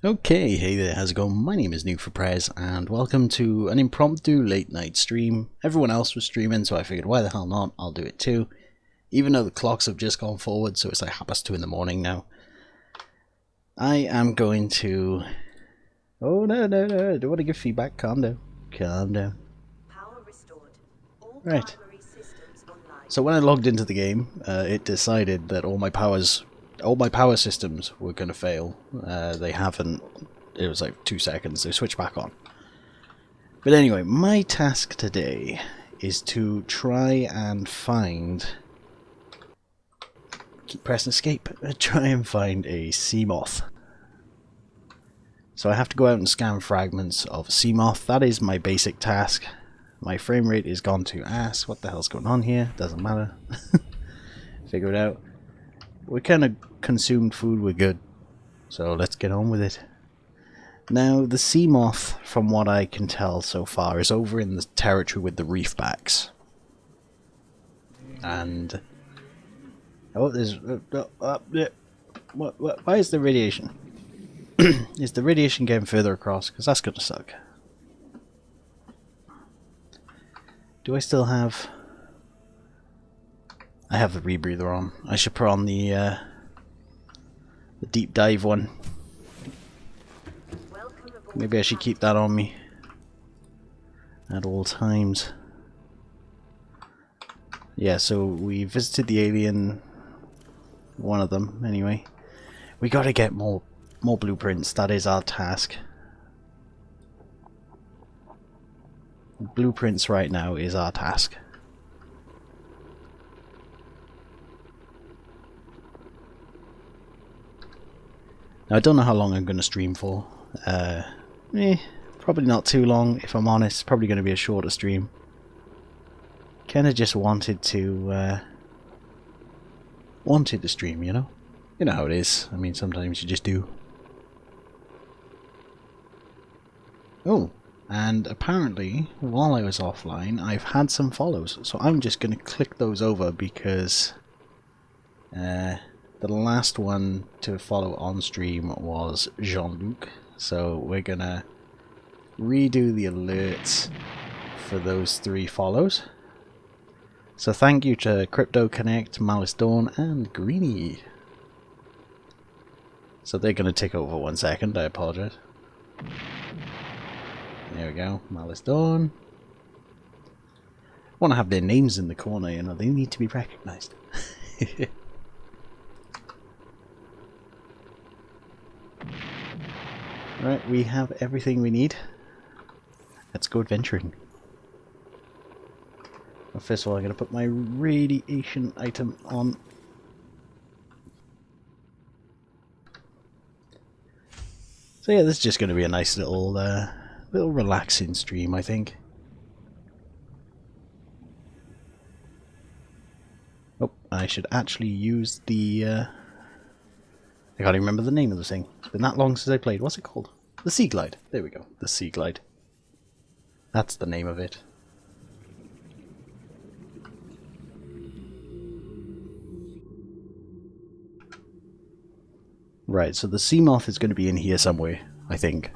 Okay, hey there, how's it going? My name is Nuke for Prez, and welcome to an impromptu late night stream. Everyone else was streaming, so I figured why the hell not, I'll do it too. Even though the clocks have just gone forward, so it's like 2:30 in the morning now. I am going to... Oh no, I don't want to give feedback, calm down. Calm down. Power restored. All Right. primary systems online. So when I logged into the game, it decided that all my power systems were going to fail. They haven't. It was like 2 seconds. They switched back on. But anyway, my task today is to try and find... Keep pressing escape. Try and find a Seamoth. So I have to go out and scan fragments of a Seamoth. That is my basic task. My frame rate is gone to ass. What the hell's going on here? Doesn't matter. Figure it out. We kind of consumed food, we're good. So let's get on with it. Now, the Seamoth, from what I can tell so far, is over in the territory with the reefbacks. And... Oh, there's... why is the radiation? Is the radiation getting further across? Because that's going to suck. Do I still have... I have the rebreather on. I should put on the deep dive one. Maybe I should keep that on me at all times. Yeah, so we visited the alien, one of them anyway. We gotta get more blueprints, that is our task. Blueprints right now is our task. Now, I don't know how long I'm going to stream for. Probably not too long, if I'm honest. Probably going to be a shorter stream. Kinda just wanted to stream, you know? You know how it is. I mean, sometimes you just do. Oh, and apparently, while I was offline, I've had some follows. So I'm just going to click those over because... the last one to follow on stream was Jean-Luc, so we're gonna redo the alerts for those 3 follows. So thank you to Crypto Connect, Malice Dawn, and Greenie. So they're gonna take over 1 second, I apologize. There we go, Malice Dawn. Want to have their names in the corner, you know, they need to be recognized. Right, we have everything we need. Let's go adventuring. Well, first of all, I'm going to put my radiation item on. So yeah, this is just going to be a nice little relaxing stream, I think. Oh, I should actually use the... I can't even remember the name of the thing. It's been that long since I played. What's it called? The Sea Glide. There we go. The Sea Glide. That's the name of it. Right, so the Seamoth is going to be in here somewhere, I think.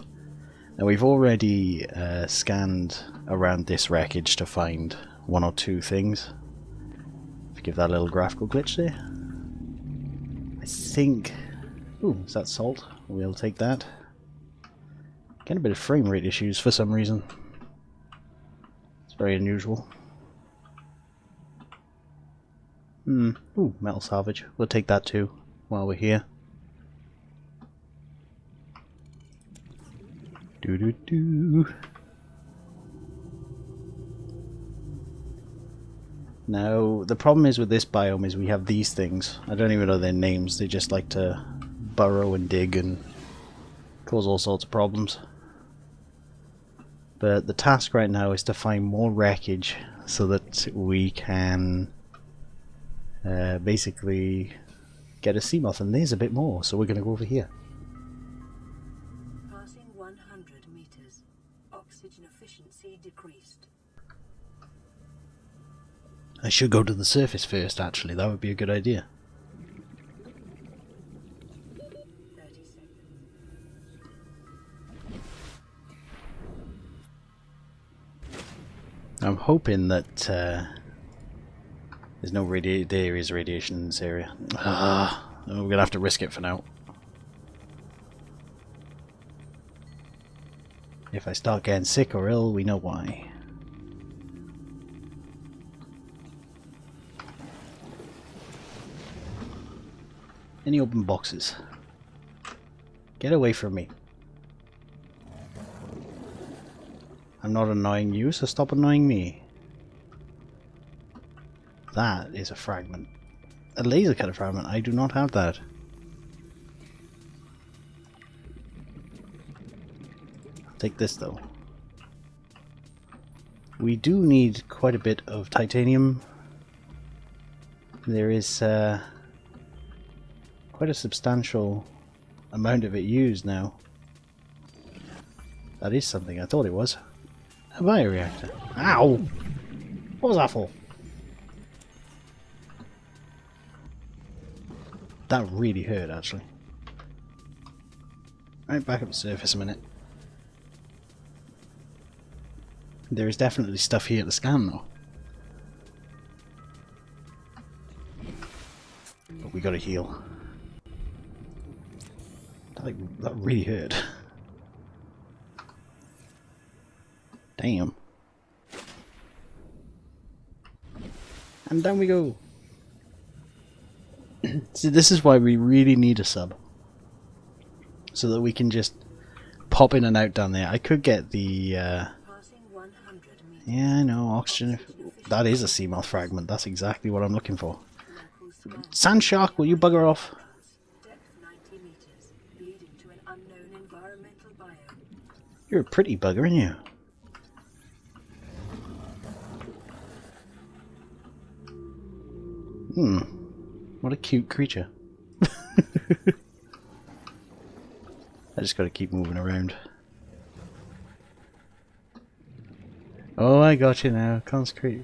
Now we've already scanned around this wreckage to find 1 or 2 things. Forgive that little graphical glitch there. I think... Ooh, is that salt? We'll take that. Getting a bit of frame rate issues for some reason. It's very unusual. Ooh, metal salvage. We'll take that too while we're here. Doo-doo-doo. Now, the problem is with this biome is we have these things. I don't even know their names. They just like to burrow and dig and cause all sorts of problems. But the task right now is to find more wreckage so that we can basically get a Seamoth, and there's a bit more, so we're going to go over here. Passing 100 meters. Oxygen efficiency decreased. I should go to the surface first, actually. That would be a good idea. I'm hoping that there's no there is radiation in this area. We're gonna have to risk it for now. If I start getting sick or ill, we know why. Any open boxes? Get away from me. I'm not annoying you, so stop annoying me. That is a fragment. A laser cutter fragment. I do not have that. I'll take this though. We do need quite a bit of titanium. There is quite a substantial amount of it used now. That is something. I thought it was. A bioreactor. Ow! What was that for? That really hurt, actually. Right, back up to surface a minute. There is definitely stuff here to scan, though. But we gotta heal. That really hurt. Damn. And down we go. See, this is why we really need a sub. So that we can just pop in and out down there. I could get the... Yeah, I know, oxygen. That is a Seamoth fragment. That's exactly what I'm looking for. Sand shark, will you bugger off? You're a pretty bugger, aren't you? What a cute creature. I just gotta keep moving around. Oh, I got you now. Consecrate.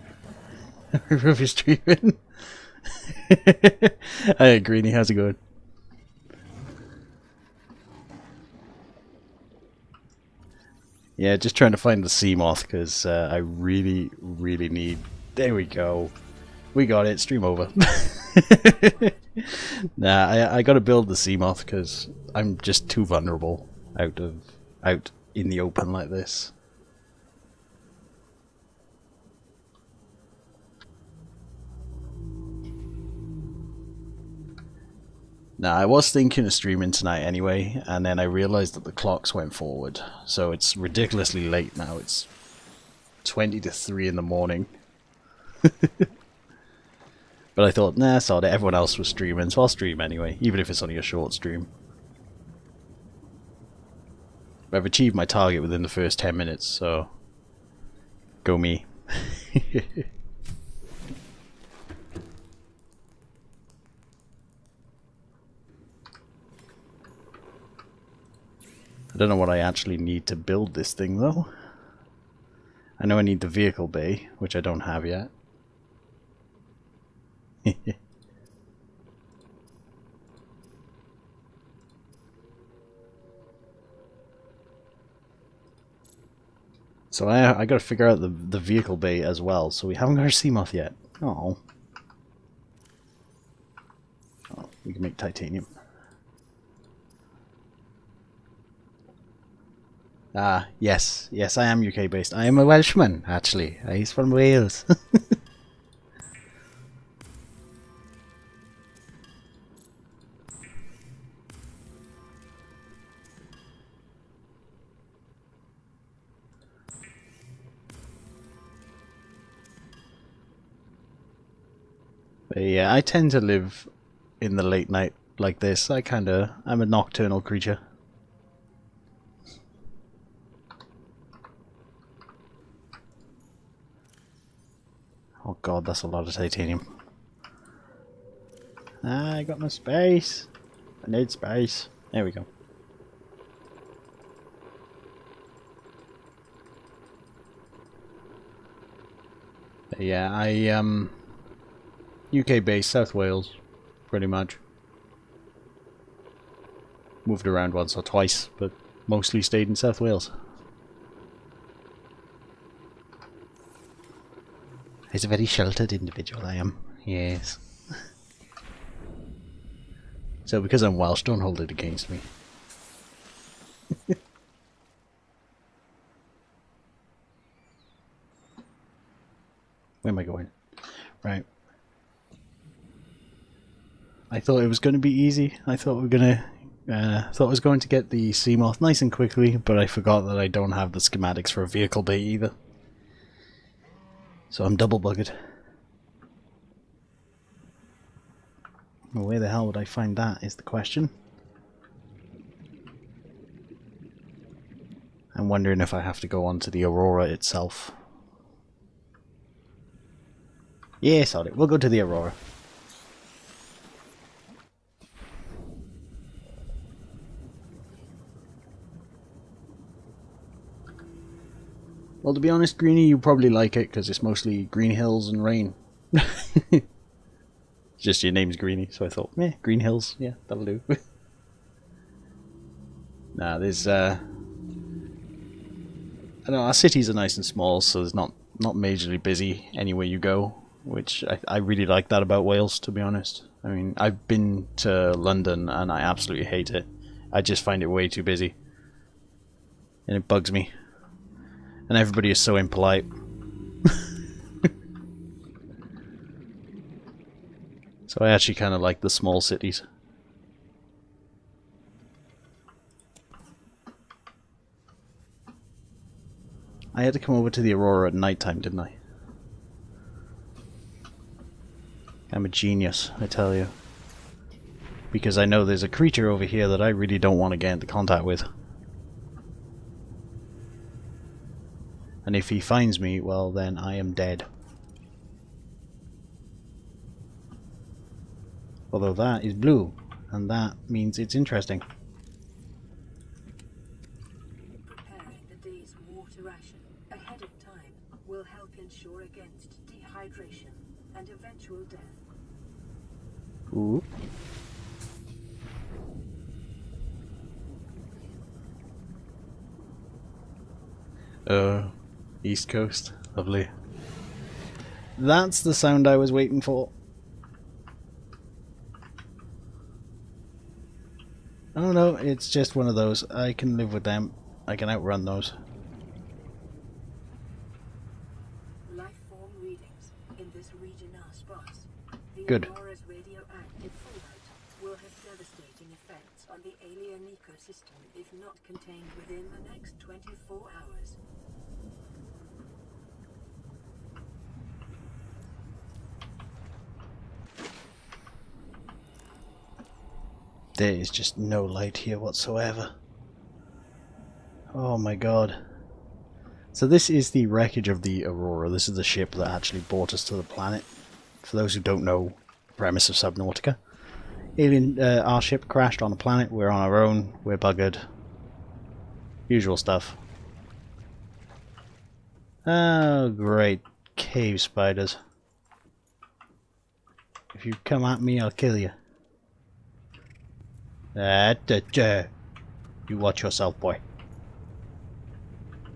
Rubbish treatment. Hey, Greenie, how's it going? Yeah, just trying to find the Seamoth because I really, really need... There we go. We got it. Stream over. Nah, I gotta build the Seamoth because I'm just too vulnerable out in the open like this. Now, I was thinking of streaming tonight anyway, and then I realized that the clocks went forward, so it's ridiculously late now. It's 20 to 3 in the morning. But I thought, nah, sod it, everyone else was streaming, so I'll stream anyway, even if it's only a short stream. I've achieved my target within the first 10 minutes, so go me. I don't know what I actually need to build this thing though. I know I need the vehicle bay, which I don't have yet. So I gotta figure out the vehicle bay as well, so we haven't got our Seamoth yet. Oh, we can make titanium. Ah, yes, I am UK based. I am a Welshman, actually. He's from Wales. But yeah, I tend to live in the late night like this. I'm a nocturnal creature. Oh god, that's a lot of titanium. Ah, I got no space. I need space. There we go. But yeah, UK based, South Wales, pretty much. Moved around once or twice, but mostly stayed in South Wales. He's a very sheltered individual, I am. Yes. So because I'm Welsh, don't hold it against me. Where am I going? Right. I thought it was going to be easy. I thought we were gonna, thought I was going to get the Seamoth nice and quickly, but I forgot that I don't have the schematics for a vehicle bay either. So I'm double buggered. Well, where the hell would I find that is the question. I'm wondering if I have to go onto the Aurora itself. Yeah, sod it. We'll go to the Aurora. Well, to be honest, Greenie, you probably like it because it's mostly green hills and rain. Just your name's Greenie, so I thought, green hills, yeah, that'll do. Nah, there's, I don't know, our cities are nice and small, so there's not majorly busy anywhere you go, which I really like that about Wales, to be honest. I mean, I've been to London and I absolutely hate it. I just find it way too busy. And it bugs me. And everybody is so impolite. So I actually kind of like the small cities. I had to come over to the Aurora at night time, didn't I? I'm a genius, I tell you. Because I know there's a creature over here that I really don't want to get into contact with. And if he finds me, well then I am dead. Although that is blue, and that means it's interesting. Preparing the day's water ration ahead of time will help ensure against dehydration and eventual death. Ooh. East Coast. Lovely. That's the sound I was waiting for. Oh no, it's just one of those. I can live with them. I can outrun those. Life form readings in this region are sparse. The Good. Aurora's radioactive fallout will have devastating effects on the alien ecosystem if not contained within the next 24 hours. There is just no light here whatsoever. Oh my god. So this is the wreckage of the Aurora. This is the ship that actually brought us to the planet. For those who don't know the premise of Subnautica. Our ship crashed on a planet, we're on our own, we're buggered. Usual stuff. Oh great, cave spiders. If you come at me, I'll kill you. You watch yourself, boy.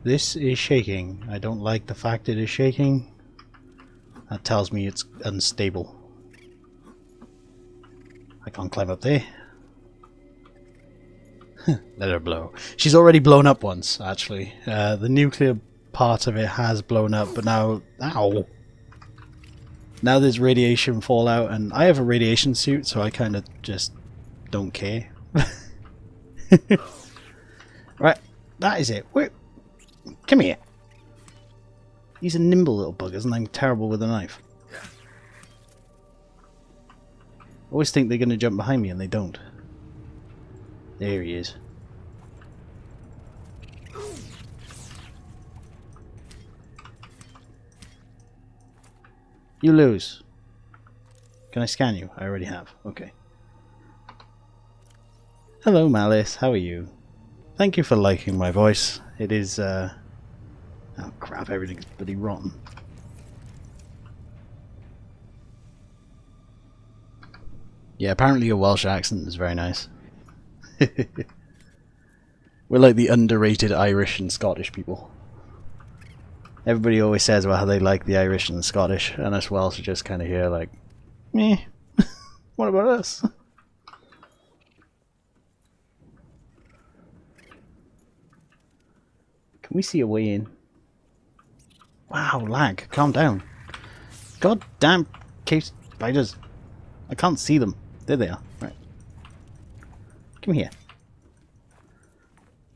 This is shaking. I don't like the fact it is shaking. That tells me it's unstable. I can't climb up there. Let her blow. She's already blown up once, actually. The nuclear part of it has blown up, but now... Ow! Now there's radiation fallout, and I have a radiation suit, so I kind of just don't care. Right, that is it. Come here. He's a nimble little buggers, and I'm terrible with a knife. I always think they're going to jump behind me, and they don't. There he is. You lose. Can I scan you? I already have. Okay. Hello, Malice. How are you? Thank you for liking my voice. It is, oh crap, everything's bloody rotten. Yeah, apparently your Welsh accent is very nice. We're like the underrated Irish and Scottish people. Everybody always says about how they like the Irish and the Scottish, and us Welsh are just kind of here like, meh, what about us? Can we see a way in? Wow, lag, calm down. God damn cave spiders. I can't see them. There they are. Right. Come here.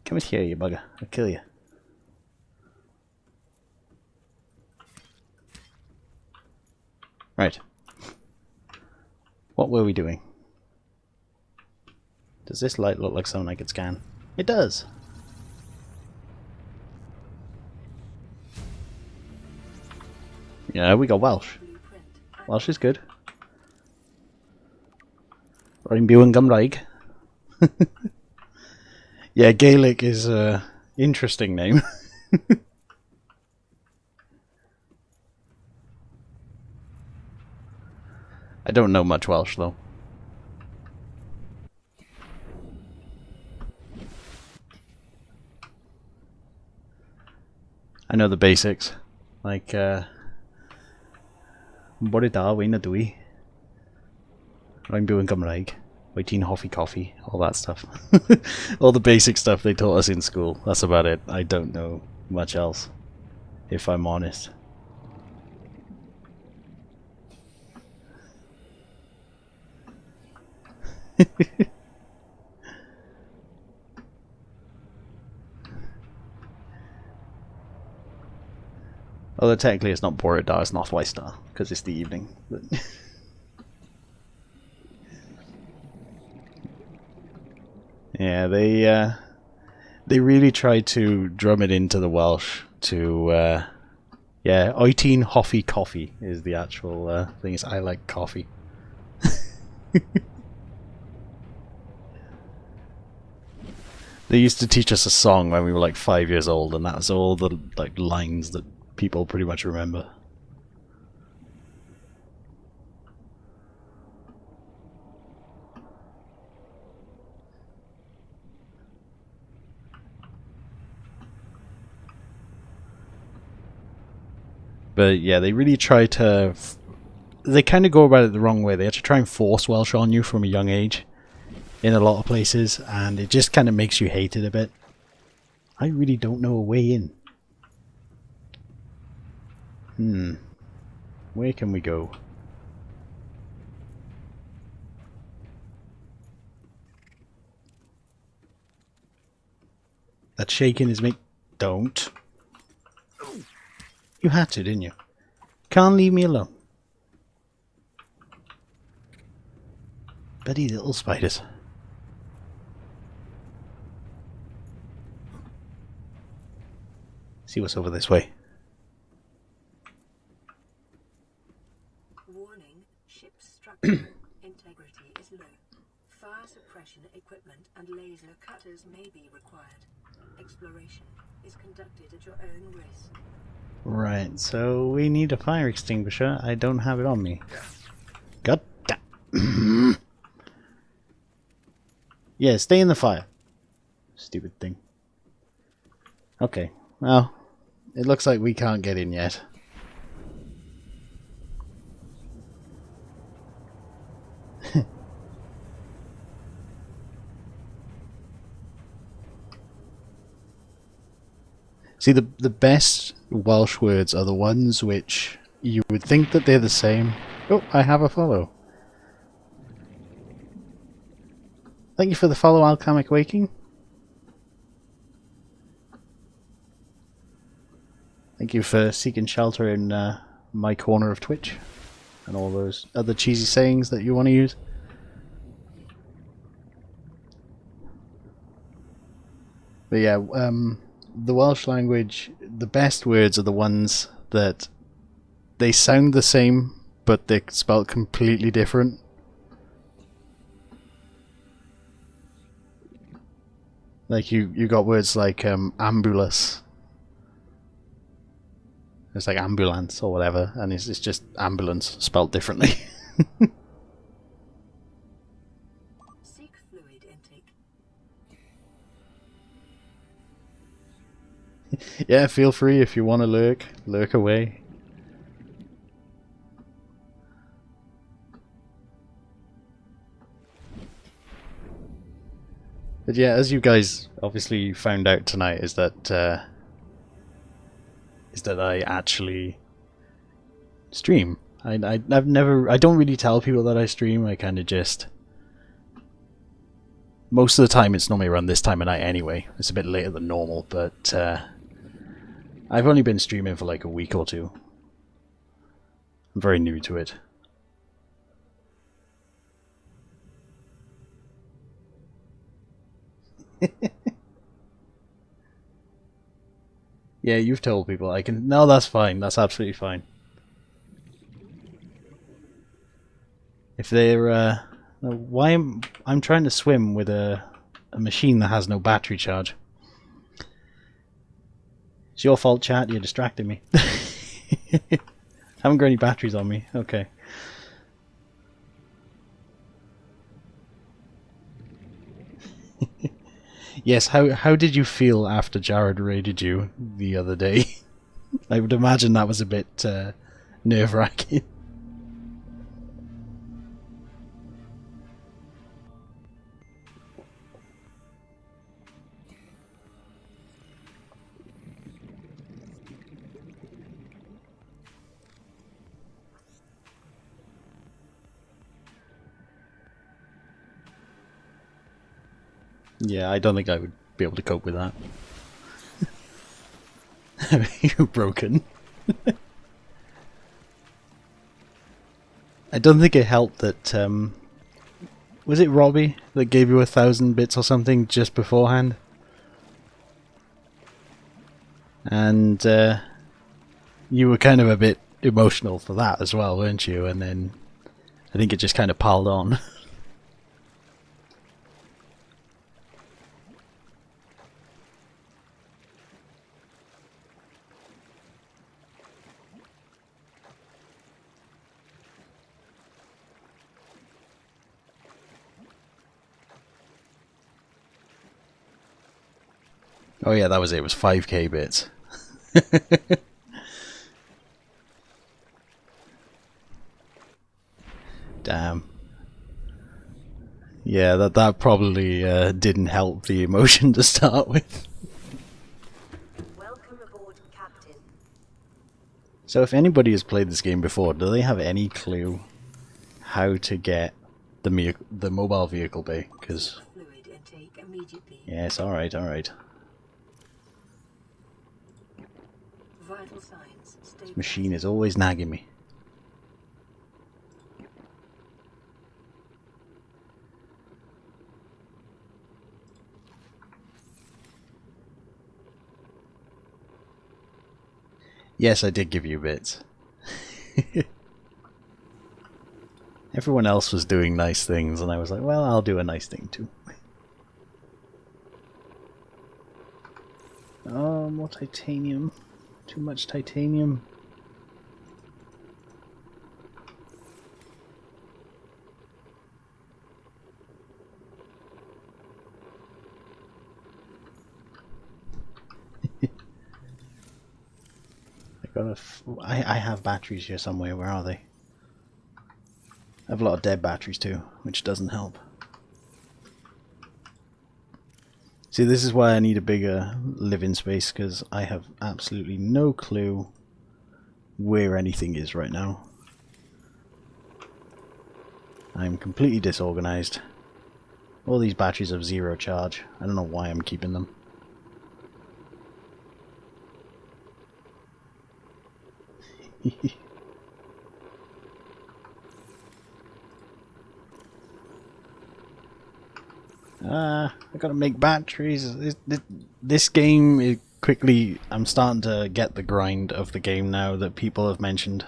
Come here, you bugger. I'll kill you. Right. What were we doing? Does this light look like something I could scan? It does! Yeah, we got Welsh. Welsh is good. Rwy'n byw yn Gymraeg. Yeah, Gaelic is an interesting name. I don't know much Welsh though. I know the basics, like bore da, wy'n y dwi. Rwy'n byw yn Gymraeg. Wyt ti'n hoffi coffee? All that stuff. All the basic stuff they taught us in school. That's about it. I don't know much else, if I'm honest. Although technically it's not Borada, it's Northwester, because it's the evening. But yeah, they really tried to drum it into the Welsh to yeah, Oitin Hoffi Coffee is the actual thing. Is I like coffee. They used to teach us a song when we were like 5 years old, and that's all the like lines that people pretty much remember. But yeah, they really try to... They kind of go about it the wrong way. They have to try and force Welsh on you from a young age in a lot of places, and it just kind of makes you hate it a bit. I really don't know a way in. Where can we go? That shaking is Don't. You had to, didn't you? Can't leave me alone. Bloody little spiders. See what's over this way. Warning, ship's structural integrity is low. Fire suppression equipment and laser cutters may be required. Exploration is conducted at your own risk. Right, so we need a fire extinguisher. I don't have it on me. God damn. Yeah, stay in the fire. Stupid thing. Okay, well, it looks like we can't get in yet. See, the best Welsh words are the ones which you would think that they're the same. Oh, I have a follow. Thank you for the follow, Alchemic Waking. Thank you for seeking shelter in my corner of Twitch and all those other cheesy sayings that you want to use. But yeah, the Welsh language, the best words are the ones that they sound the same, but they're spelled completely different. Like you got words like ambulance. It's like ambulance or whatever, and it's just ambulance spelled differently. Seek fluid intake. Yeah, feel free if you want to lurk away. But yeah, as you guys obviously found out tonight, is that I actually stream. I don't really tell people that I stream. I kind of just, most of the time it's normally around this time of night anyway. It's a bit later than normal, but I've only been streaming for like a week or two. I'm very new to it. Yeah, you've told people I can. No, that's fine. That's absolutely fine. If they're why I'm trying to swim with a machine that has no battery charge. It's your fault, chat. You're distracting me. Haven't got any batteries on me. Okay. Yes. How did you feel after Jared raided you the other day? I would imagine that was a bit nerve-wracking. Yeah, I don't think I would be able to cope with that. You're broken. I don't think it helped that, was it Robbie that gave you 1,000 bits or something just beforehand? And you were kind of a bit emotional for that as well, weren't you? And then I think it just kind of piled on. Oh yeah, that was it. It was 5k bits. Damn. Yeah, that probably didn't help the emotion to start with. Welcome aboard, Captain. So if anybody has played this game before, do they have any clue how to get the mobile vehicle bay? Because Fluid intake immediately. yes, all right. Vital signs stable. This machine is always nagging me. Yes, I did give you bits. Everyone else was doing nice things, and I was like, well, I'll do a nice thing too. Oh, more titanium. Too much titanium. I have batteries here somewhere. Where are they? I have a lot of dead batteries too, which doesn't help. See, this is why I need a bigger living space, because I have absolutely no clue where anything is right now. I'm completely disorganized. All these batteries have 0 charge. I don't know why I'm keeping them. I gotta make batteries. This game is quickly. I'm starting to get the grind of the game now that people have mentioned.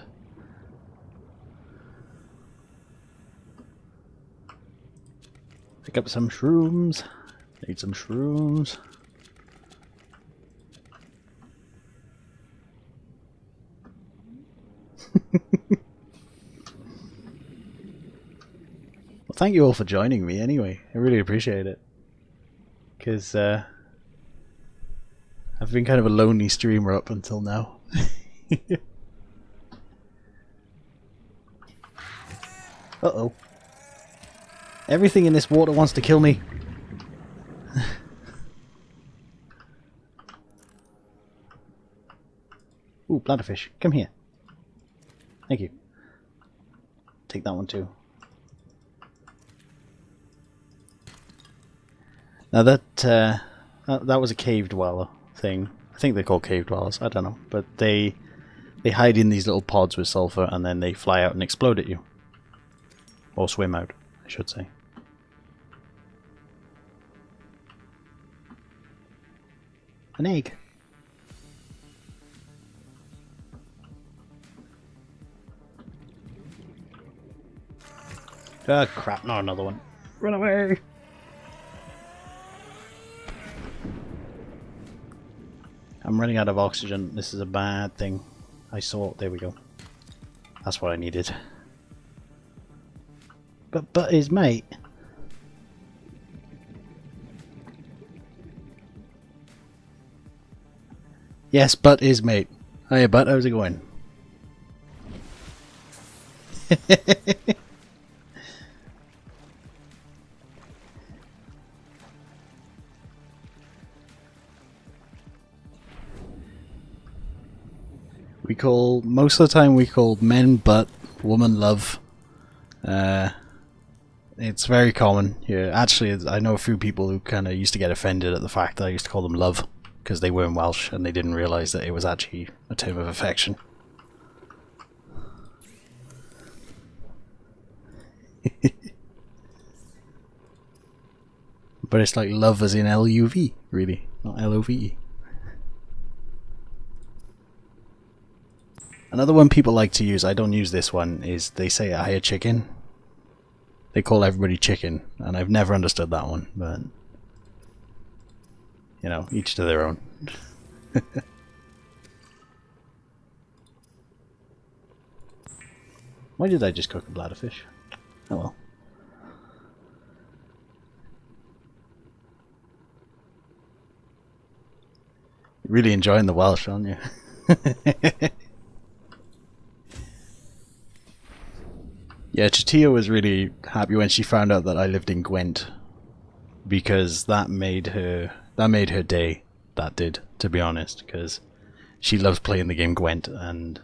Pick up some shrooms. Need some shrooms. Well, thank you all for joining me anyway. I really appreciate it. Because I I've been kind of a lonely streamer up until now. Uh-oh. Everything in this water wants to kill me. Ooh, bladderfish. Come here. Thank you. Take that one too. Now that was a cave dweller thing. I think they're called cave dwellers. I don't know, but they hide in these little pods with sulfur, and then they fly out and explode at you, or swim out, I should say. An egg. Ah, crap! Not another one. Run away! I'm running out of oxygen. This is a bad thing. I saw. There we go. That's what I needed. But his mate. Yes, but his mate. Hiya, Butt. How's it going? Most of the time we call men butt, woman love. It's very common here. Actually, I know a few people who kind of used to get offended at the fact that I used to call them love because they weren't Welsh and they didn't realise that it was actually a term of affection. But it's like love as in L-U-V, really, not L-O-V-E. Another one people like to use, I don't use this one, is they say hiya chicken. They call everybody chicken, and I've never understood that one, but you know, each to their own. Why did I just cook a bladderfish? Oh well. You're really enjoying the Welsh, aren't you? Yeah, Chatia was really happy when she found out that I lived in Gwent, because that made her day. That did, to be honest, because she loves playing the game Gwent, and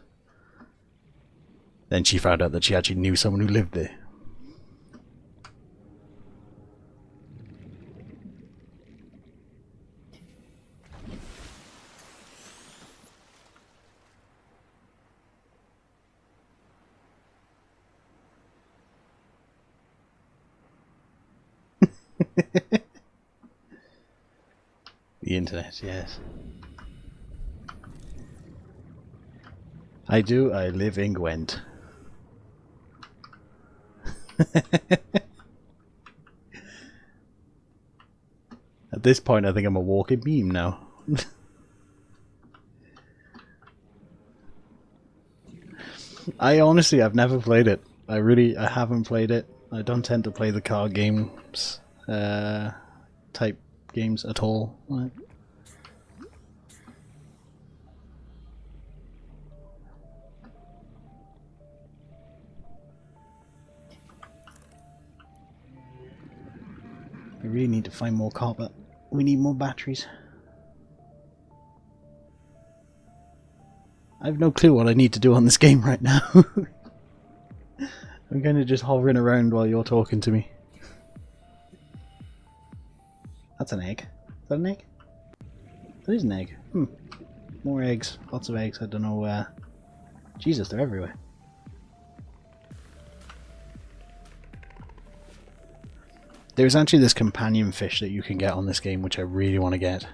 then she found out that she actually knew someone who lived there. The internet, yes. I do, I live in Gwent. At this point I think I'm a walking meme now. I honestly, I've never played it. I haven't played it. I don't tend to play the card games, type games at all. I really need to find more copper. We need more batteries. I have no clue what I need to do on this game right now. I'm kind of just hovering around while you're talking to me. That's an egg. Is that an egg? That is an egg. More eggs. Lots of eggs. I don't know. Jesus, they're everywhere. There's actually this companion fish that you can get on this game, which I really want to get.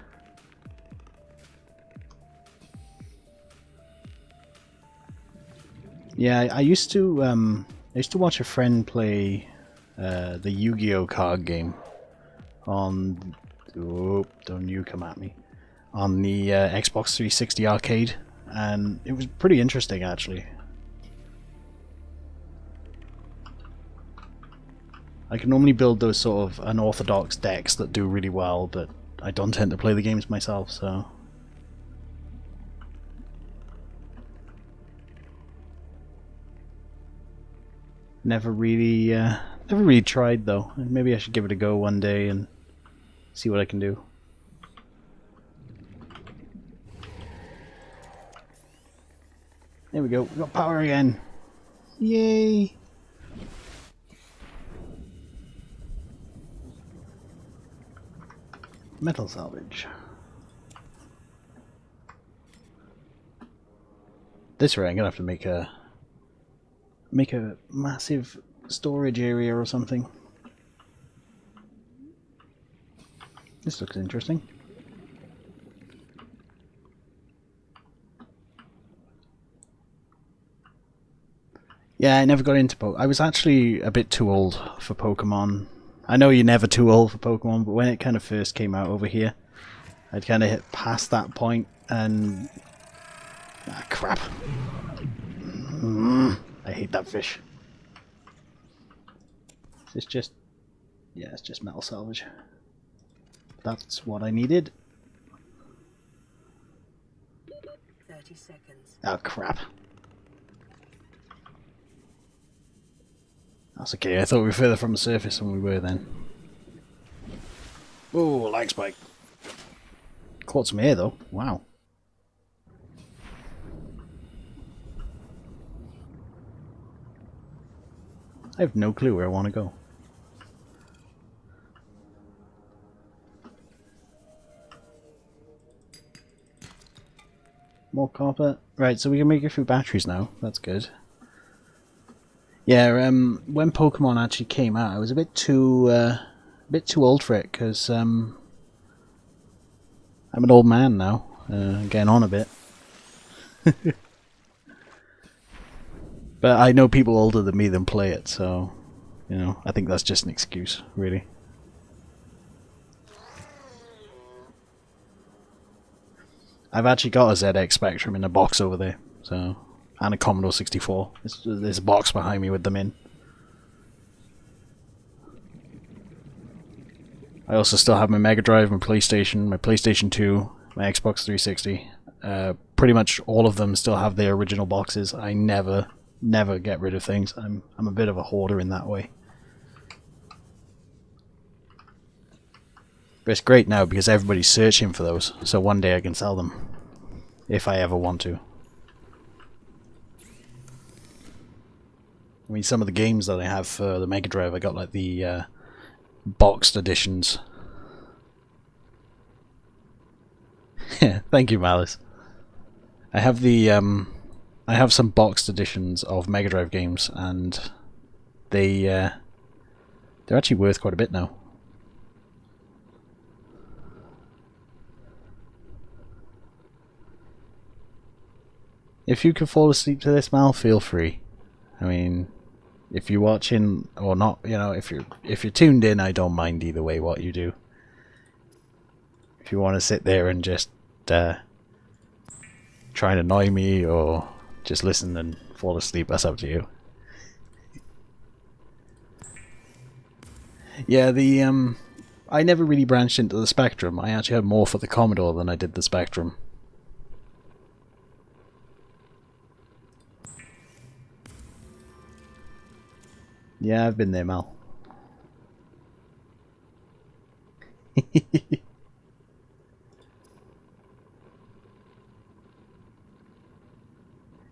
Yeah, I used to watch a friend play the Yu-Gi-Oh card game on. Oh, don't you come at me! On the Xbox 360 arcade, and it was pretty interesting actually. I can normally build those sort of unorthodox decks that do really well, but I don't tend to play the games myself, so never really tried though. Maybe I should give it a go one day and see what I can do. There we go. We got power again. Yay! Metal salvage. This way I'm gonna have to make a massive storage area or something. This looks interesting. Yeah, I never got into Pokemon. I was actually a bit too old for Pokemon. I know you're never too old for Pokemon, but when it kind of first came out over here, I'd kind of hit past that point and... Ah, crap. I hate that fish. Is this just... Yeah, it's just metal salvage. That's what I needed. 30 seconds. Oh, crap. That's okay, I thought we were further from the surface than we were then. Oh, lag spike. Caught some air though, wow. I have no clue where I want to go. More copper. Right, so we can make a few batteries now, that's good. Yeah, when Pokemon actually came out, I was a bit too old for it because I'm an old man now, getting on a bit. But I know people older than me that play it, so you know, I think that's just an excuse, really. I've actually got a ZX Spectrum in a box over there, so. And a Commodore 64. There's a box behind me with them in. I also still have my Mega Drive, my PlayStation 2, my Xbox 360. Pretty much all of them still have their original boxes. I never get rid of things. I'm a bit of a hoarder in that way. But it's great now because everybody's searching for those, so one day I can sell them. If I ever want to. I mean, some of the games that I have for the Mega Drive, I got like the boxed editions. Yeah, thank you, Malice. I have the I have some boxed editions of Mega Drive games, and they're actually worth quite a bit now. If you can fall asleep to this, Mal, feel free. I mean, if you're watching or not, you know, if you're tuned in, I don't mind either way what you do. If you want to sit there and just try and annoy me or just listen and fall asleep, that's up to you. Yeah, I never really branched into the Spectrum. I actually had more for the Commodore than I did the Spectrum. Yeah, I've been there, Mal.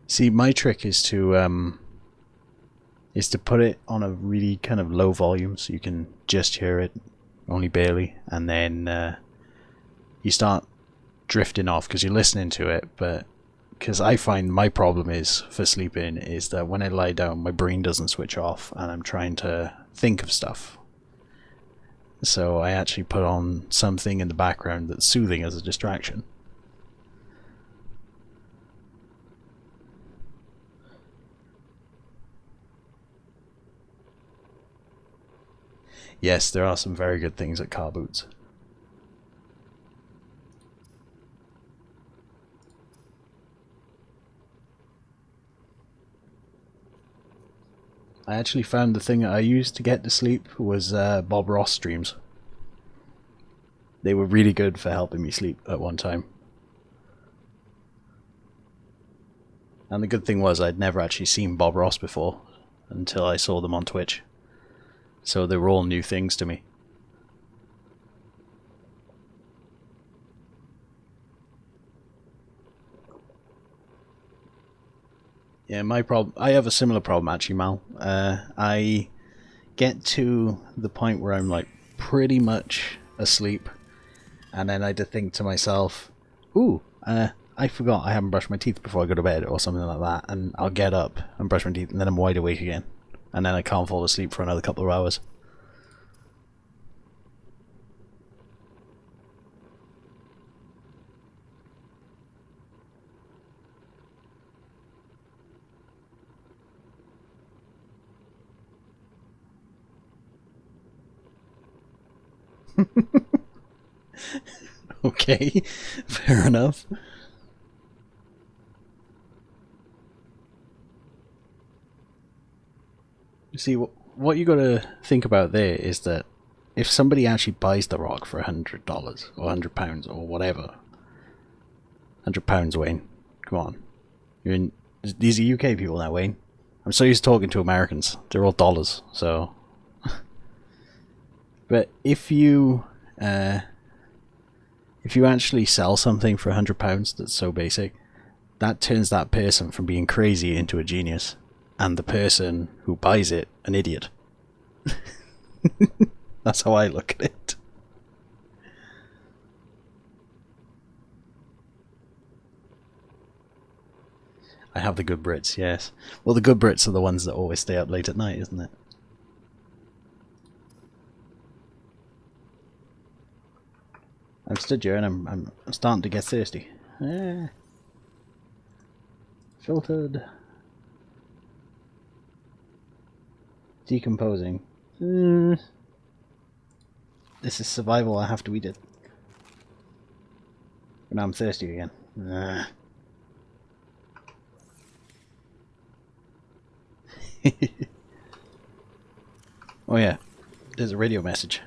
See, my trick is to put it on a really kind of low volume so you can just hear it, only barely, and then you start drifting off because you're listening to it, but because I find my problem is for sleeping is that when I lie down my brain doesn't switch off and I'm trying to think of stuff. So I actually put on something in the background that's soothing as a distraction. Yes, there are some very good things at car boots. I actually found the thing that I used to get to sleep was Bob Ross streams. They were really good for helping me sleep at one time. And the good thing was I'd never actually seen Bob Ross before. until I saw them on Twitch. So they were all new things to me. Yeah, I have a similar problem actually, Mal. I get to the point where I'm like pretty much asleep, and then I had to think to myself, ooh, I forgot I haven't brushed my teeth before I go to bed or something like that, and I'll get up and brush my teeth and then I'm wide awake again, and then I can't fall asleep for another couple of hours. Okay, fair enough. You see, what you got to think about there is that if somebody actually buys the rock for $100 or £100 or whatever, £100, Wayne, come on, you're in. These are UK people now, Wayne. I'm so used to talking to Americans; they're all dollars. So, but if you actually sell something for £100 that's so basic, that turns that person from being crazy into a genius, and the person who buys it an idiot. That's how I look at it. I have the good Brits, yes. Well, the good Brits are the ones that always stay up late at night, isn't it? I'm stood here and I'm starting to get thirsty. Filtered. Decomposing. This is survival, I have to eat it. But now I'm thirsty again. Oh yeah, there's a radio message.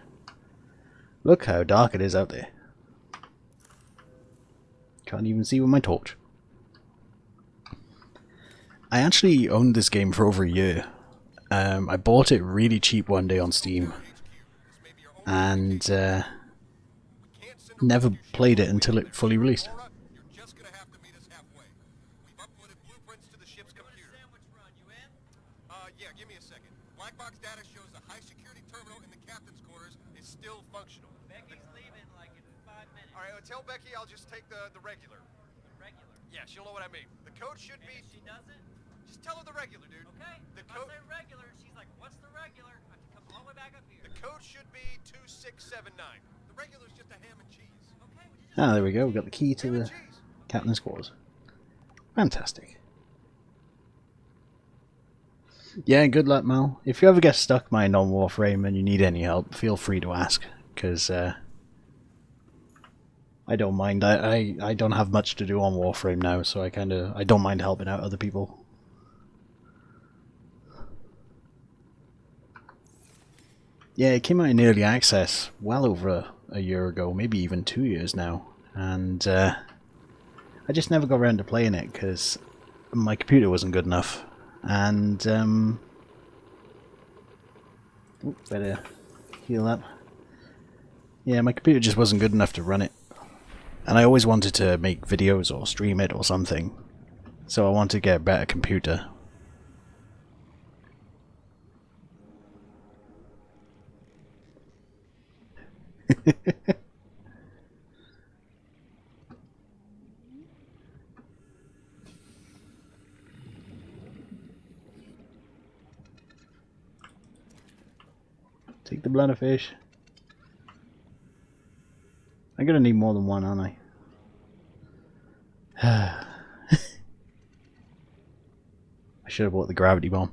Look how dark it is out there. Can't even see with my torch. I actually owned this game for over a year. I bought it really cheap one day on Steam, and never played it until it fully released. Yeah, give me a second. Black box data shows the high security terminal in the captain's quarters is still functional. Becky's leaving like in 5 minutes. All right, tell Becky I'll just take the regular. The regular. Yeah, she'll know what I mean. The code should And be... if she doesn't, Just tell her the regular, dude. okay. The If I code... say regular, she's like, what's the regular? I have to come all the way back up here. The code should be 2679. The regular's just a ham and cheese. Okay, would you just Ah, there we go. We've got the key to Ham and the cheese. captain's quarters. Fantastic. Yeah, good luck, Mal. If you ever get stuck mined on Warframe and you need any help, feel free to ask, because I don't mind. I don't have much to do on Warframe now, so I don't mind helping out other people. Yeah, it came out in early access well over a year ago, maybe even 2 years now, and I just never got around to playing it because my computer wasn't good enough. And better heal up. Yeah, my computer just wasn't good enough to run it, and I always wanted to make videos or stream it or something, so I wanted to get a better computer. Take the bladder fish. I'm gonna need more than one, aren't I? I should have bought the gravity bomb.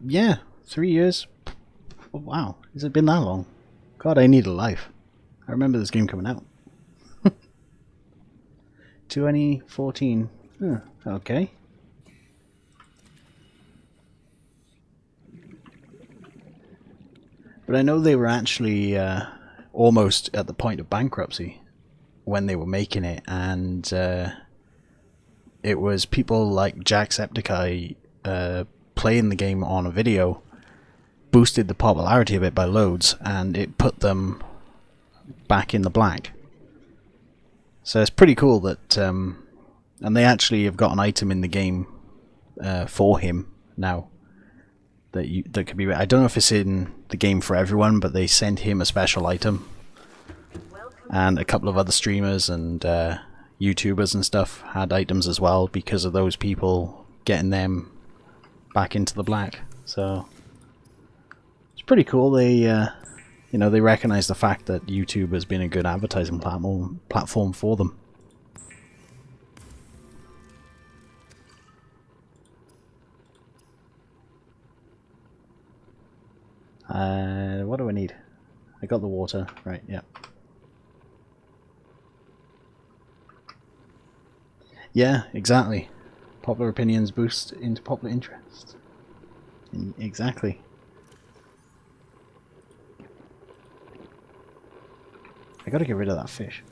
Yeah, 3 years. Oh, wow, has it been that long? God, I need a life. I remember this game coming out. 2014. Huh, okay. But I know they were actually almost at the point of bankruptcy, when they were making it, and it was people like Jacksepticeye playing the game on a video boosted the popularity of it by loads, and it put them back in the black. So it's pretty cool that, and they actually have got an item in the game for him now that could be. I don't know if it's in the game for everyone, but they sent him a special item, and a couple of other streamers and YouTubers and stuff had items as well because of those people getting them back into the black. So it's pretty cool. They you know, they recognize the fact that YouTube has been a good advertising platform for them. What do I need? I got the water, right? Yeah. Yeah, exactly. Popular opinions boost into popular interest. Exactly. I gotta get rid of that fish.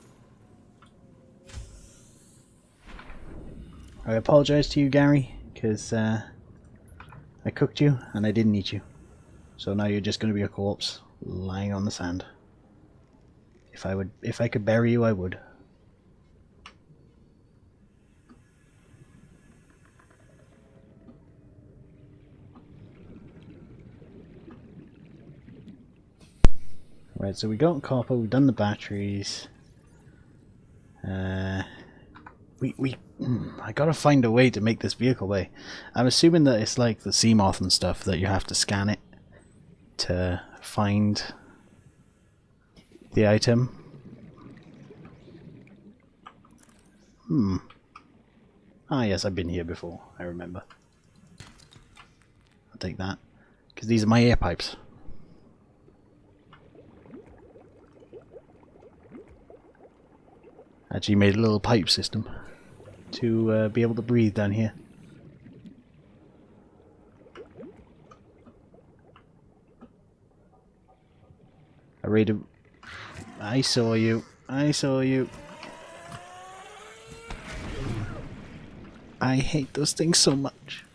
I apologize to you, Gary, because I cooked you and I didn't eat you. So now you're just gonna be a corpse lying on the sand. If I could bury you, I would. Right, so we got copper, we've done the batteries. I gotta find a way to make this vehicle bay. I'm assuming that it's like the Seamoth and stuff, that you have to scan it to find the item. Ah yes, I've been here before, I remember. I'll take that, because these are my air pipes. Actually made a little pipe system to be able to breathe down here. I saw you. I saw you. I hate those things so much.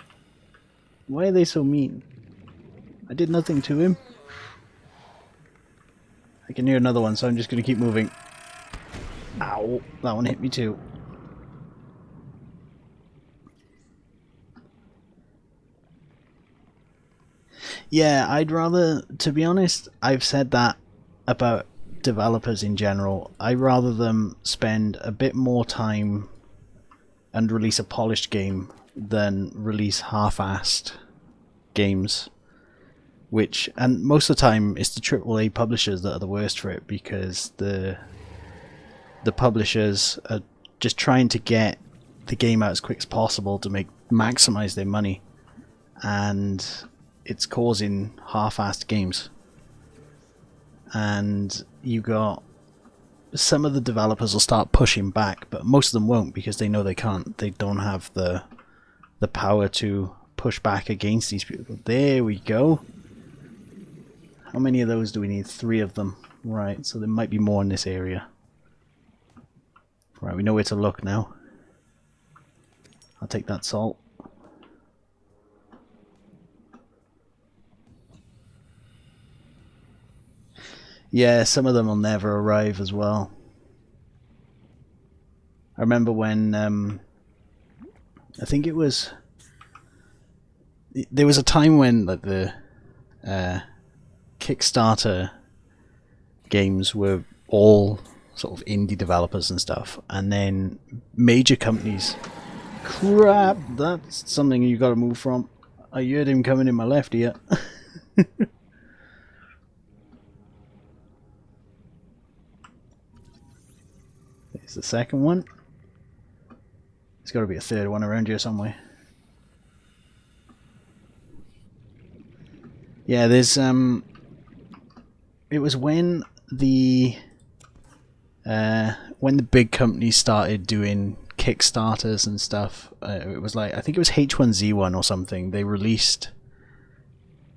Why are they so mean? I did nothing to him. I can hear another one, so I'm just going to keep moving. Ow, that one hit me too. Yeah, I'd rather, to be honest, I've said that about developers in general. I'd rather them spend a bit more time and release a polished game than release half-assed games. Which, and most of the time, it's the AAA publishers that are the worst for it, because the publishers are just trying to get the game out as quick as possible to maximize their money, and it's causing half-assed games. And you got some of the developers will start pushing back, but most of them won't, because they know they can't. They don't have the power to push back against these people. There we go. How many of those do we need? 3 of them. Right, so there might be more in this area. Right, we know where to look now. I'll take that salt. Yeah, some of them will never arrive as well. I remember when, I think it was, there was a time when like the Kickstarter games were all sort of indie developers and stuff, and then major companies, crap, that's something you gotta move from. I heard him coming in my left ear. There's the second one. There's gotta be a third one around here somewhere. Yeah, there's it was when the big companies started doing Kickstarters and stuff. It was like, I think it was H1Z1 or something. They released,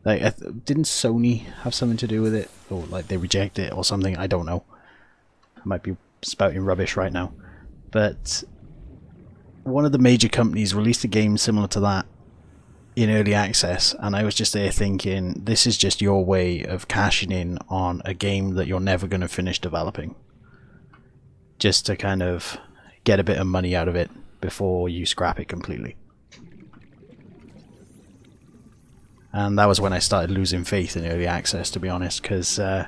like, didn't Sony have something to do with it, or like they rejected it or something? I don't know. I might be spouting rubbish right now, but one of the major companies released a game similar to that in early access, and I was just there thinking, this is just your way of cashing in on a game that you're never going to finish developing, just to kind of get a bit of money out of it before you scrap it completely. And that was when I started losing faith in early access, to be honest, because I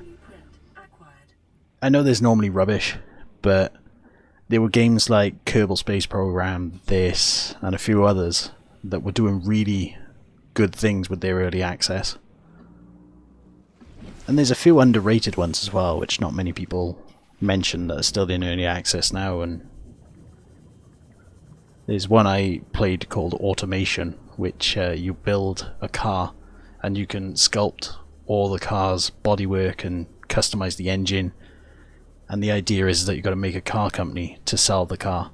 know there's normally rubbish, but there were games like Kerbal Space Program, this, and a few others that were doing really good things with their early access. And there's a few underrated ones as well, which not many people mention, that are still in early access now. And there's one I played called Automation, which you build a car and you can sculpt all the car's bodywork and customize the engine. And the idea is that you've got to make a car company to sell the car.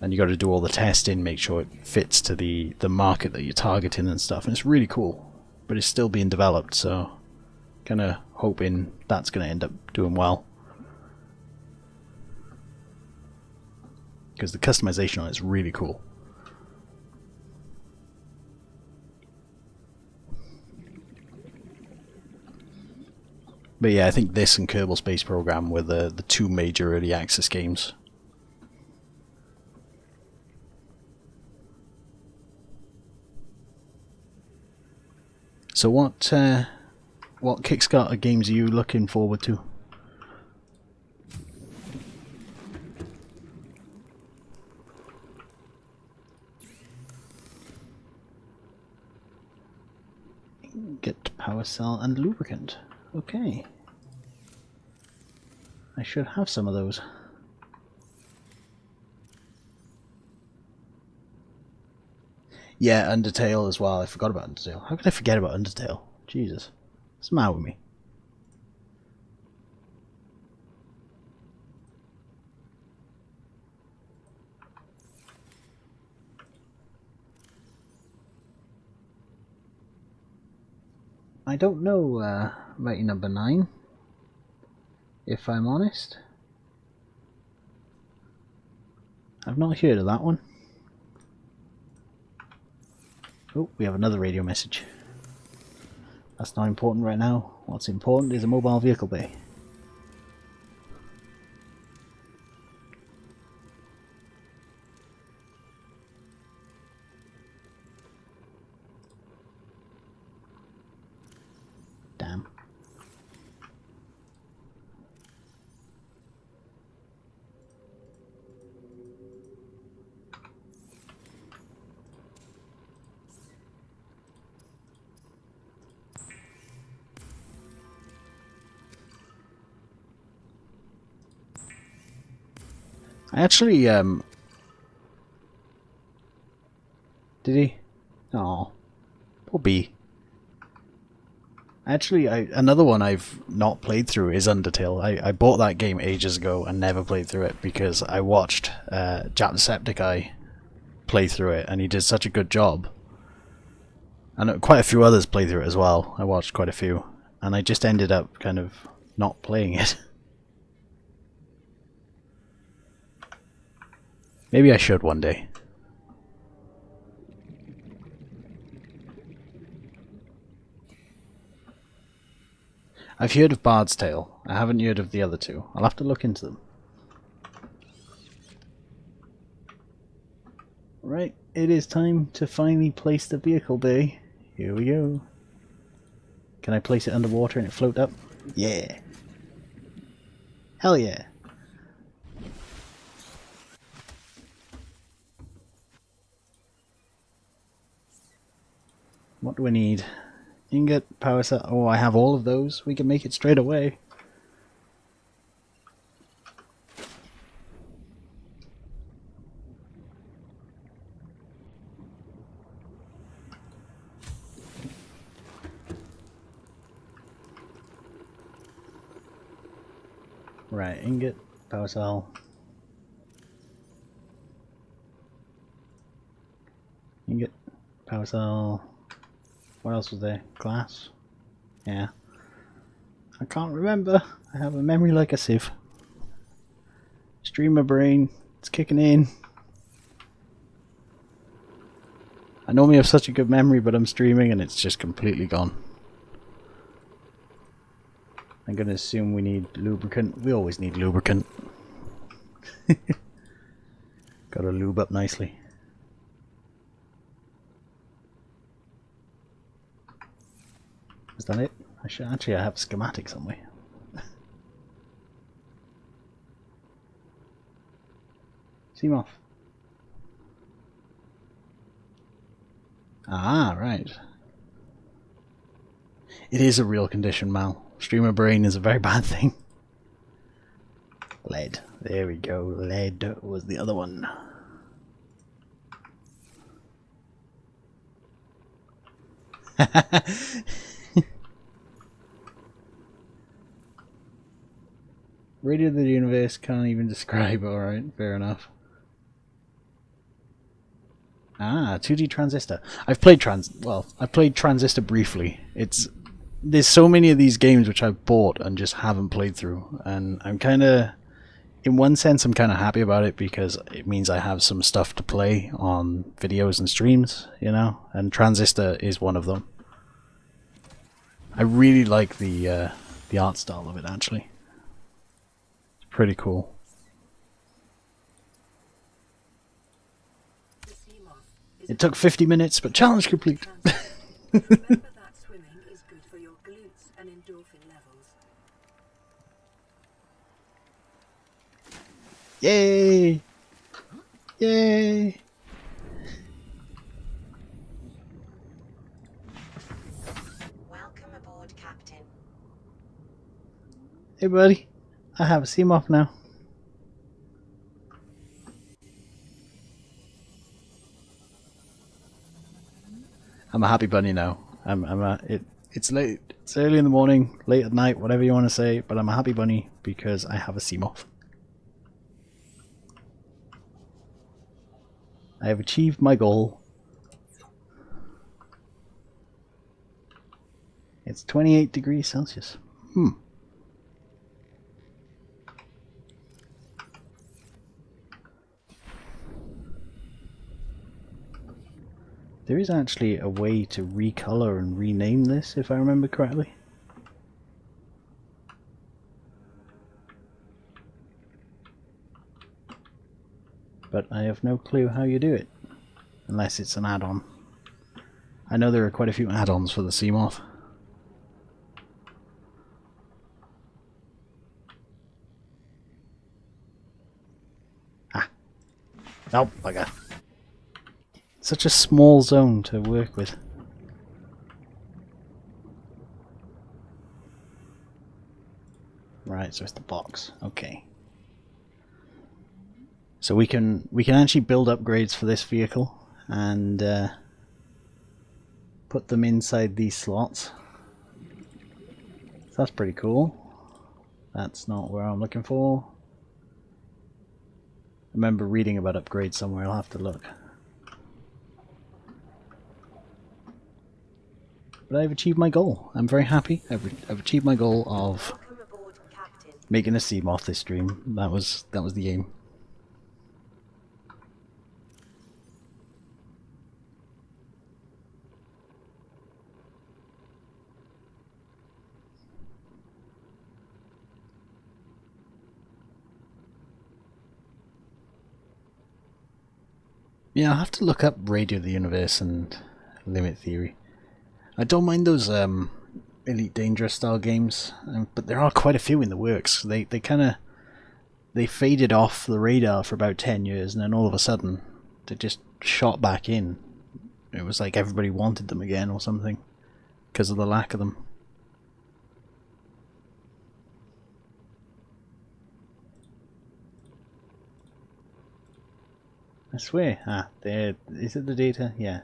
And you got to do all the testing, make sure it fits to the market that you're targeting and stuff. And it's really cool, but it's still being developed, so kind of hoping that's going to end up doing well. Because the customization on it is really cool. But yeah, I think this and Kerbal Space Program were the two major early access games. So what Kickstarter games are you looking forward to? Get power cell and lubricant. Okay. I should have some of those. Yeah, Undertale as well. I forgot about Undertale. How could I forget about Undertale? Jesus. What's the matter with me? I don't know Mighty Number 9, if I'm honest. I've not heard of that one. Oh, we have another radio message. That's not important right now. What's important is a mobile vehicle bay. Damn. I actually, did he? Oh, poor B. Actually, another one I've not played through is Undertale. I bought that game ages ago and never played through it because I watched Jacksepticeye play through it and he did such a good job. And quite a few others played through it as well. I watched quite a few. And I just ended up kind of not playing it. Maybe I should one day. I've heard of Bard's Tale. I haven't heard of the other two. I'll have to look into them. Right, it is time to finally place the vehicle bay. Here we go. Can I place it underwater and it float up? Yeah. Hell yeah. What do we need? Ingot, power cell. Oh, I have all of those. We can make it straight away. Right, ingot, power cell. Ingot, power cell. What else was there? Glass? Yeah. I can't remember. I have a memory like a sieve. Streamer brain, it's kicking in. I normally have such a good memory, but I'm streaming and it's just completely gone. I'm gonna assume we need lubricant. We always need lubricant. Gotta lube up nicely. Is that it? I should actually I have a schematic somewhere. Seamoth. Ah, right. It is a real condition, Mal. Streamer brain is a very bad thing. Lead. There we go. Lead was the other one. Radio of the universe can't even describe. Alright, fair enough. Ah, 2D Transistor. I've played Transistor briefly. There's so many of these games which I've bought and just haven't played through, and I'm kinda, in one sense I'm kinda happy about it because it means I have some stuff to play on videos and streams, you know, and Transistor is one of them. I really like the art style of it actually. It's pretty cool. It took 50 minutes, but challenge complete. Remember that swimming is good for your glutes and endorphin levels. Yay! Yay! Welcome aboard, Captain. Hey buddy, I have a Seamoth now. I'm a happy bunny now. It's late. It's early in the morning, late at night, whatever you want to say, but I'm a happy bunny because I have a Seamoth. I have achieved my goal. It's 28 degrees Celsius. There is actually a way to recolor and rename this, if I remember correctly. But I have no clue how you do it, unless it's an add-on. I know there are quite a few add-ons for the Seamoth. Ah. Oh, bugger. Such a small zone to work with. Right, so it's the box. Okay. So we can actually build upgrades for this vehicle and put them inside these slots. So that's pretty cool. That's not where I'm looking for. I remember reading about upgrades somewhere. I'll have to look. But I've achieved my goal. I'm very happy. I've achieved my goal of making a Seamoth this stream. That was the aim. Yeah, I'll have to look up Radio of the Universe and Limit Theory. I don't mind those Elite Dangerous style games, but there are quite a few in the works. They faded off the radar for about 10 years, and then all of a sudden they just shot back in. It was like everybody wanted them again or something because of the lack of them. I swear. Ah, there. Is it the data? Yeah.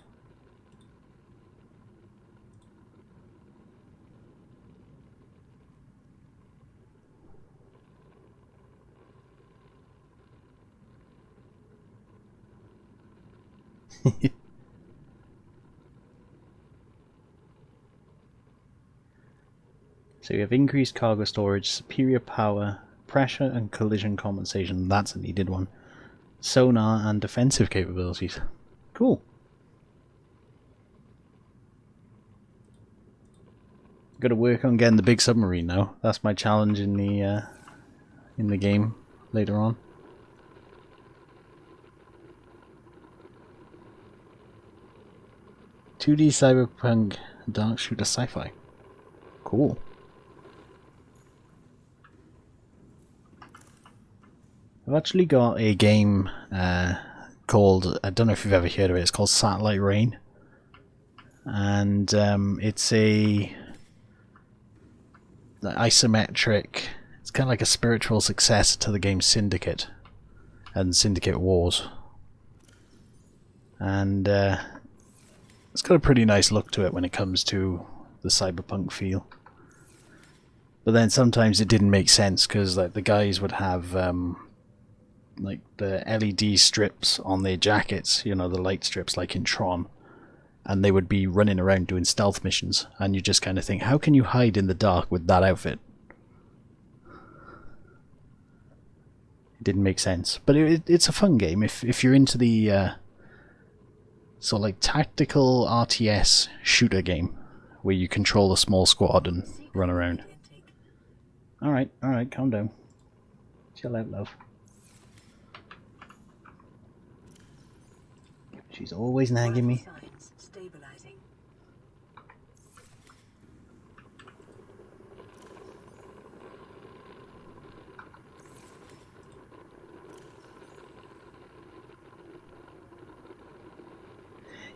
So you have increased cargo storage, superior power, pressure and collision compensation. That's a needed one. Sonar and defensive capabilities. Cool. Got to work on getting the big submarine now. That's my challenge in the game later on. "2D cyberpunk dark shooter sci-fi." Cool. I've actually got a game called, I don't know if you've ever heard of it, it's called Satellite Rain. And it's a isometric, it's kind of like a spiritual successor to the game Syndicate and Syndicate Wars. And it's got a pretty nice look to it when it comes to the cyberpunk feel. But then sometimes it didn't make sense because like the guys would have like the LED strips on their jackets, you know, the light strips like in Tron, and they would be running around doing stealth missions, and you just kind of think, how can you hide in the dark with that outfit? It didn't make sense, but it's a fun game if you're into the sort of like tactical RTS shooter game where you control a small squad and run around. Alright, calm down. Chill out, love. She's always nagging me. Stabilizing.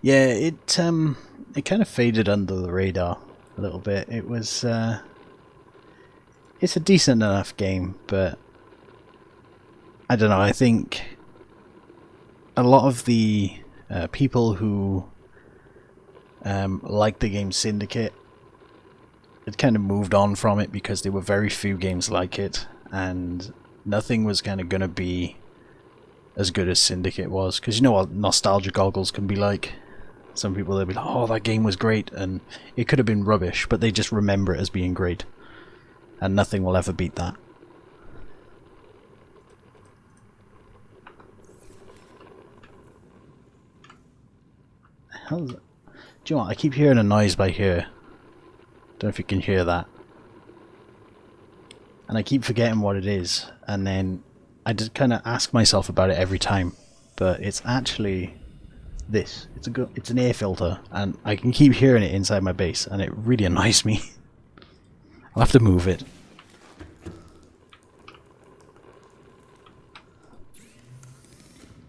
Yeah, it kind of faded under the radar a little bit. It was it's a decent enough game, but I don't know, I think a lot of the people who like the game Syndicate had kind of moved on from it because there were very few games like it, and nothing was kind of going to be as good as Syndicate was, because you know what nostalgia goggles can be like. Some people, they'll be like, oh, that game was great, and it could have been rubbish, but they just remember it as being great, and nothing will ever beat that. How's it? Do you know what? I keep hearing a noise by here. Don't know if you can hear that. And I keep forgetting what it is, and then I just kind of ask myself about it every time. But it's actually this. It's an air filter, and I can keep hearing it inside my base, and it really annoys me. I'll have to move it.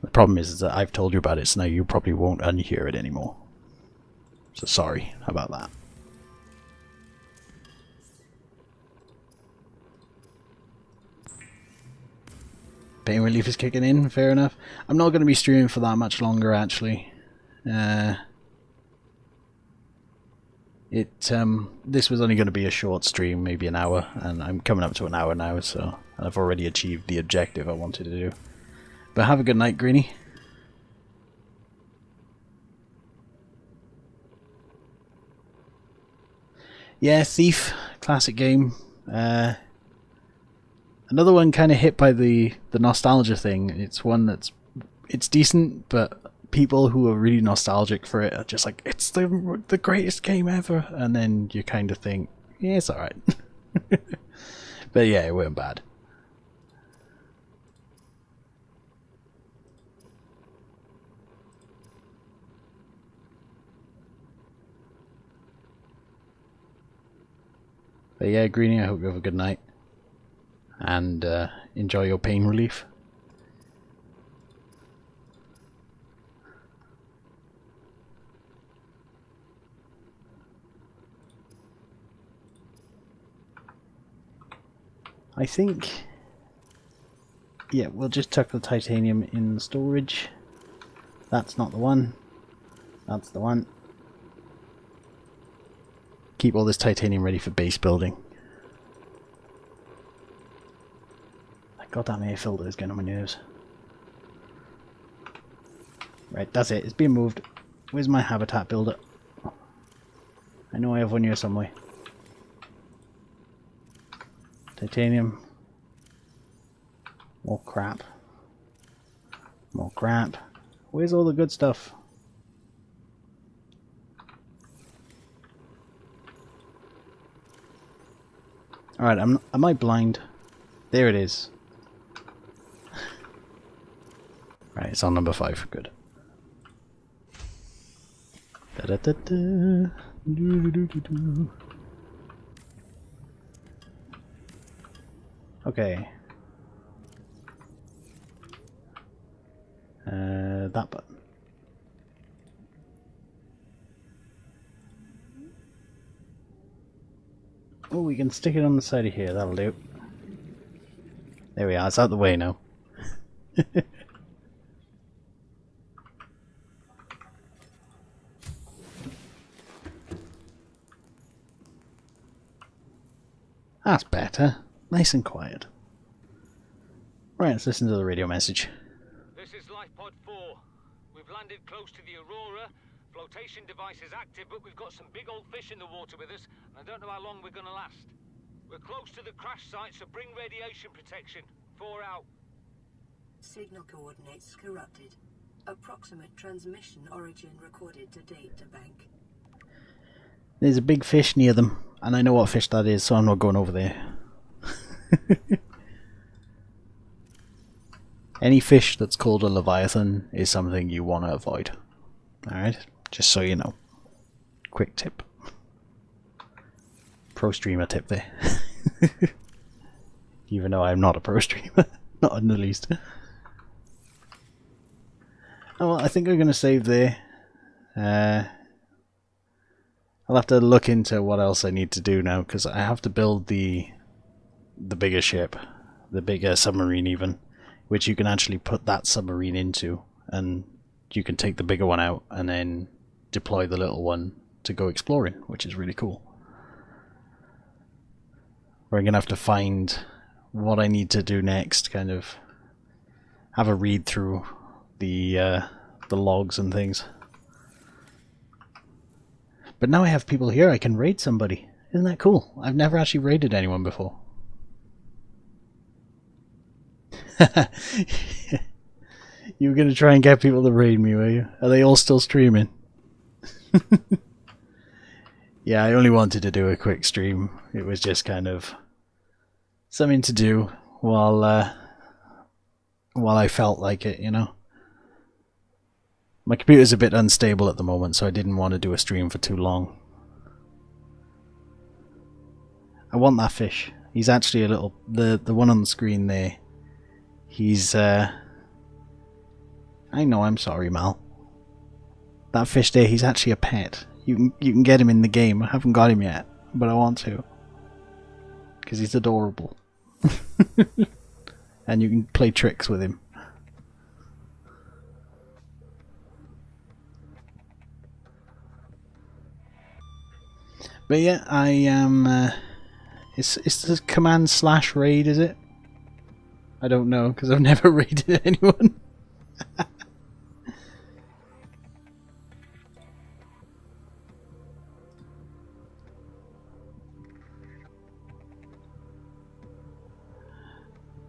The problem is that I've told you about it, so now you probably won't unhear it anymore. So sorry about that. Pain relief is kicking in, fair enough. I'm not going to be streaming for that much longer, actually. This was only going to be a short stream, maybe an hour, and I'm coming up to an hour now, so I've already achieved the objective I wanted to do. But have a good night, Greenie. Yeah, Thief, classic game. Another one kind of hit by the nostalgia thing. It's one it's decent, but people who are really nostalgic for it are just like, it's the greatest game ever, and then you kind of think, yeah, it's alright. But yeah, it weren't bad. But yeah, Greenie, I hope you have a good night. And enjoy your pain relief. I think... yeah, we'll just tuck the titanium in storage. That's not the one. That's the one. Keep all this titanium ready for base building. That goddamn air filter is getting on my nerves. Right, that's it. It's being moved. Where's my habitat builder? I know I have one here somewhere. Titanium. More crap. More crap. Where's all the good stuff? Alright, am I blind? There it is. Right, it's on number 5. Good. Da -da -da -da. Do -do -do -do -do. Okay. That button. Oh, we can stick it on the side of here. That'll do. There we are. It's out the way now. That's better. Nice and quiet. Right, let's listen to the radio message. This is Lifepod 4. We've landed close to the Aurora. Flotation device is active, but we've got some big old fish in the water with us, and I don't know how long we're going to last. We're close to the crash site, so bring radiation protection. 4 out. Signal coordinates corrupted. Approximate transmission origin recorded to data bank. There's a big fish near them, and I know what fish that is, so I'm not going over there. Any fish that's called a leviathan is something you want to avoid. Alright, just so you know. Quick tip. Pro streamer tip there. Even though I'm not a pro streamer. Not in the least. Oh, well, I think I'm going to save there. I'll have to look into what else I need to do now, because I have to build the bigger ship. The bigger submarine even. Which you can actually put that submarine into, and you can take the bigger one out and then deploy the little one to go exploring, which is really cool. We're going to have to find what I need to do next, kind of have a read through the logs and things. But now I have people here, I can raid somebody. Isn't that cool? I've never actually raided anyone before. You were going to try and get people to raid me, were you? Are they all still streaming? Yeah, I only wanted to do a quick stream. It was just kind of something to do while I felt like it, you know. My computer's a bit unstable at the moment, so I didn't want to do a stream for too long. I want that fish. He's actually a little... The one on the screen there. He's, I know, I'm sorry, Mal. That fish there, he's actually a pet. You can get him in the game. I haven't got him yet, but I want to. Because he's adorable. And you can play tricks with him. But yeah, I am... it's the command/raid, is it? I don't know, because I've never raided anyone.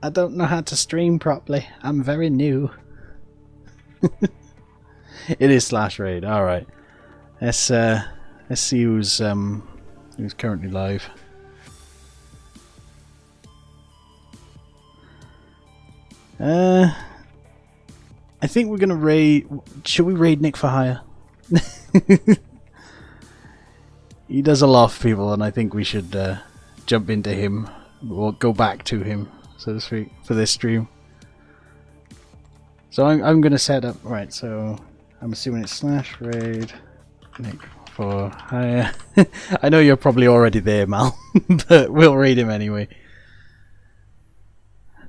I don't know how to stream properly. I'm very new. It is /raid. All right. Let's see who's currently live. I think we're gonna raid. Should we raid Nick for hire? He does a lot of people, and I think we should jump into him. We'll go back to him, so to speak, for this stream. So I'm gonna set up right. So I'm assuming it's /raid Nick for hire. I know you're probably already there, Mal, but we'll raid him anyway.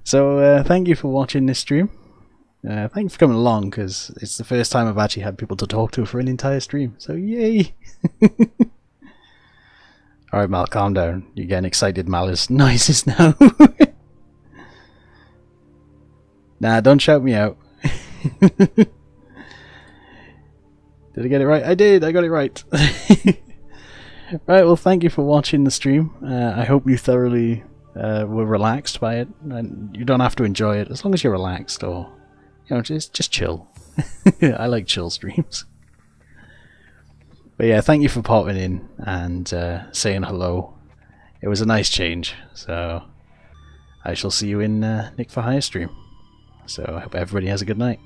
So thank you for watching this stream. Thanks for coming along, because it's the first time I've actually had people to talk to for an entire stream. So yay! Alright, Mal, calm down. You're getting excited, Mal's noises now. Nah, don't shout me out. Did I get it right? I did! I got it right! Right, well, thank you for watching the stream. I hope you thoroughly were relaxed by it. And you don't have to enjoy it as long as you're relaxed, or just chill. I like chill streams. But yeah, thank you for popping in and saying hello. It was a nice change. So I shall see you in Nick for Hire stream. So I hope everybody has a good night.